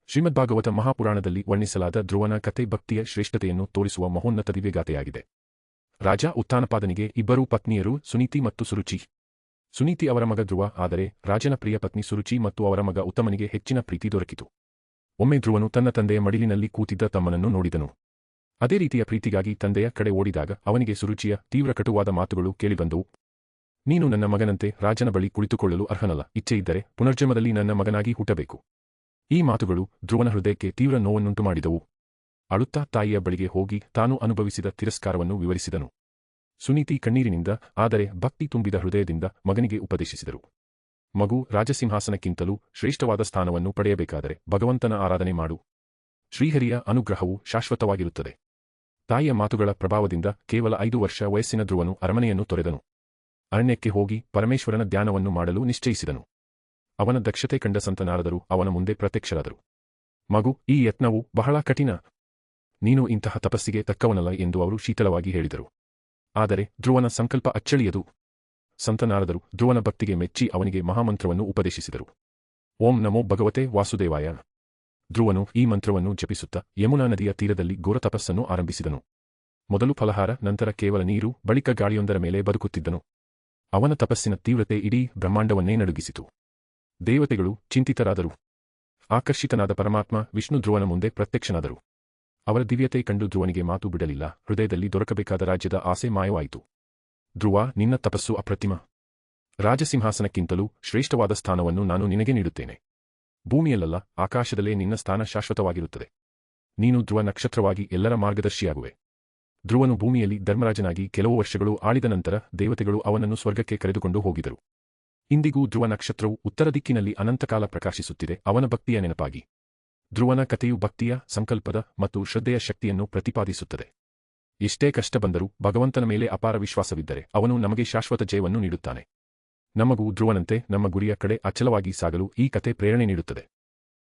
ಶ್ರೀಮದ್ಭಾಗವತ ಮಹಾಪುರಾಣದಲ್ಲಿ ವರ್ಣಿಸಲಾದ ಧ್ರುವನ ಕಥೆ ಭಕ್ತಿಯ ಶ್ರೇಷ್ಠತೆಯನ್ನು ತೋರಿಸುವ ಮಹೋನ್ನತ ದಿವ್ಯಗಾಥೆಯಾಗಿದೆ. ರಾಜ ಉತ್ತಾನಪಾದನಿಗೆ ಇಬ್ಬರು ಪತ್ನಿಯರು, ಸುನೀತಿ ಮತ್ತು ಸುರುಚಿ. ಸುನೀತಿ ಅವರ ಮಗ ಧ್ರುವ, ಆದರೆ ರಾಜನ ಪ್ರಿಯ ಪತ್ನಿ ಸುರುಚಿ ಮತ್ತು ಅವರ ಮಗ ಉತ್ತಮನಿಗೆ ಹೆಚ್ಚಿನ ಪ್ರೀತಿ ದೊರಕಿತು. ಒಮ್ಮೆ ಧ್ರುವನು ತನ್ನ ತಂದೆಯ ಮಡಿಲಿನಲ್ಲಿ ಕೂತಿದ್ದ ತಮ್ಮನನ್ನು ನೋಡಿದನು. ಅದೇ ರೀತಿಯ ಪ್ರೀತಿಗಾಗಿ ತಂದೆಯ ಕಡೆ ಓಡಿದಾಗ ಅವನಿಗೆ ಸುರುಚಿಯ ತೀವ್ರ ಕಟುವಾದ ಮಾತುಗಳು ಕೇಳಿಬಂದವು. ನೀನು ನನ್ನ ಮಗನಂತೆ ರಾಜನ ಬಳಿ ಕುಳಿತುಕೊಳ್ಳಲು ಅರ್ಹನಲ್ಲ, ಇಚ್ಛೆಯಿದ್ದರೆ ಪುನರ್ಜನ್ಮದಲ್ಲಿ ನನ್ನ ಮಗನಾಗಿ ಹುಟ್ಟಬೇಕು. ಈ ಮಾತುಗಳು ಧ್ರುವನ ಹೃದಯಕ್ಕೆ ತೀವ್ರ ನೋವನ್ನುಂಟು ಮಾಡಿದವು. ಅಳುತ್ತಾ ತಾಯಿಯ ಬಳಿಗೆ ಹೋಗಿ ತಾನು ಅನುಭವಿಸಿದ ತಿರಸ್ಕಾರವನ್ನು ವಿವರಿಸಿದನು. ಸುನೀತಿ ಕಣ್ಣೀರಿನಿಂದ, ಆದರೆ ಭಕ್ತಿ ತುಂಬಿದ ಹೃದಯದಿಂದ ಮಗನಿಗೆ ಉಪದೇಶಿಸಿದರು. ಮಗು, ರಾಜಸಿಂಹಾಸನಕ್ಕಿಂತಲೂ ಶ್ರೇಷ್ಠವಾದ ಸ್ಥಾನವನ್ನು ಪಡೆಯಬೇಕಾದರೆ ಭಗವಂತನ ಆರಾಧನೆ ಮಾಡು. ಶ್ರೀಹರಿಯ ಅನುಗ್ರಹವು ಶಾಶ್ವತವಾಗಿರುತ್ತದೆ. ತಾಯಿಯ ಮಾತುಗಳ ಪ್ರಭಾವದಿಂದ ಕೇವಲ 5 ವರ್ಷ ವಯಸ್ಸಿನ ಧ್ರುವನು ಅರಮನೆಯನ್ನು ತೊರೆದನು. ಅರಣ್ಯಕ್ಕೆ ಹೋಗಿ ಪರಮೇಶ್ವರನ ಧ್ಯಾನವನ್ನು ಮಾಡಲು ನಿಶ್ಚಯಿಸಿದನು. ಅವನ ದಕ್ಷತೆ ಕಂಡ ಸಂತ ನಾರದರು ಅವನ ಮುಂದೆ ಪ್ರತ್ಯಕ್ಷರಾದರು. ಮಗು, ಈ ಯತ್ನವು ಬಹಳ ಕಠಿಣ. ನೀನು ಇಂತಹ ತಪಸ್ಸಿಗೆ ತಕ್ಕವನಲ್ಲ ಎಂದು ಅವರು ಶೀತಳವಾಗಿ ಹೇಳಿದರು. ಆದರೆ ಧ್ರುವನ ಸಂಕಲ್ಪ ಅಚ್ಚಳಿಯದು. ಸಂತ ನಾರದರು ಧ್ರುವನ ಭಕ್ತಿಗೆ ಮೆಚ್ಚಿ ಅವನಿಗೆ ಮಹಾಮಂತ್ರವನ್ನು ಉಪದೇಶಿಸಿದರು. ಓಂ ನಮೋ ಭಗವತೆ ವಾಸುದೇವಾಯ. ಧ್ರುವನು ಈ ಮಂತ್ರವನ್ನು ಜಪಿಸುತ್ತಾ ಯಮುನಾ ನದಿಯ ತೀರದಲ್ಲಿ ಘೋರ ತಪಸ್ಸನ್ನು ಆರಂಭಿಸಿದನು. ಮೊದಲು ಫಲಹಾರ, ನಂತರ ಕೇವಲ ನೀರು, ಬಳಿಕ ಗಾಳಿಯೊಂದರ ಮೇಲೆ ಬದುಕುತ್ತಿದ್ದನು. ಅವನ ತಪಸ್ಸಿನ ತೀವ್ರತೆ ಇಡೀ ಬ್ರಹ್ಮಾಂಡವನ್ನೇ ನಡುಗಿಸಿತು. ದೇವತೆಗಳು ಚಿಂತಿತರಾದರು. ಆಕರ್ಷಿತನಾದ ಪರಮಾತ್ಮ ವಿಷ್ಣು ಧ್ರುವನ ಮುಂದೆ ಪ್ರತ್ಯಕ್ಷನಾದರು. ಅವರ ದಿವ್ಯತೆ ಕಂಡು ಧ್ರುವನಿಗೆ ಮಾತು ಬಿಡಲಿಲ್ಲ. ಹೃದಯದಲ್ಲಿ ದೊರಕಬೇಕಾದ ರಾಜ್ಯದ ಆಸೆ ಮಾಯವಾಯಿತು. ಧ್ರುವ, ನಿನ್ನ ತಪಸ್ಸು ಅಪ್ರತಿಮ. ರಾಜಸಿಂಹಾಸನಕ್ಕಿಂತಲೂ ಶ್ರೇಷ್ಠವಾದ ಸ್ಥಾನವನ್ನು ನಾನು ನಿನಗೆ ನೀಡುತ್ತೇನೆ. ಭೂಮಿಯಲ್ಲಲ್ಲ, ಆಕಾಶದಲ್ಲೇ ನಿನ್ನ ಸ್ಥಾನ ಶಾಶ್ವತವಾಗಿರುತ್ತದೆ. ನೀನು ಧ್ರುವ ನಕ್ಷತ್ರವಾಗಿ ಎಲ್ಲರ ಮಾರ್ಗದರ್ಶಿಯಾಗುವೆ. ಧ್ರುವನು ಭೂಮಿಯಲ್ಲಿ ಧರ್ಮರಾಜನಾಗಿ ಕೆಲವು ವರ್ಷಗಳು ಆಳಿದ ನಂತರ ದೇವತೆಗಳು ಅವನನ್ನು ಸ್ವರ್ಗಕ್ಕೆ ಕರೆದುಕೊಂಡು ಹೋಗಿದರು. ಇಂದಿಗೂ ಧ್ರುವ ನಕ್ಷತ್ರವು ಉತ್ತರ ದಿಕ್ಕಿನಲ್ಲಿ ಅನಂತಕಾಲ ಪ್ರಕಾಶಿಸುತ್ತಿದೆ, ಅವನ ಭಕ್ತಿಯ ನೆನಪಾಗಿ. ಧ್ರುವನ ಕಥೆಯು ಭಕ್ತಿಯ, ಸಂಕಲ್ಪದ ಮತ್ತು ಶ್ರದ್ಧೆಯ ಶಕ್ತಿಯನ್ನು ಪ್ರತಿಪಾದಿಸುತ್ತದೆ. ಎಷ್ಟೇ ಕಷ್ಟ ಬಂದರೂ ಭಗವಂತನ ಮೇಲೆ ಅಪಾರ ವಿಶ್ವಾಸವಿದ್ದರೆ ಅವನು ನಮಗೆ ಶಾಶ್ವತ ಜಯವನ್ನು ನೀಡುತ್ತಾನೆ. ನಮಗೂ ಧ್ರುವನಂತೆ ನಮ್ಮ ಗುರಿಯ ಕಡೆ ಅಚಲವಾಗಿ ಸಾಗಲು ಈ ಕಥೆ ಪ್ರೇರಣೆ ನೀಡುತ್ತದೆ.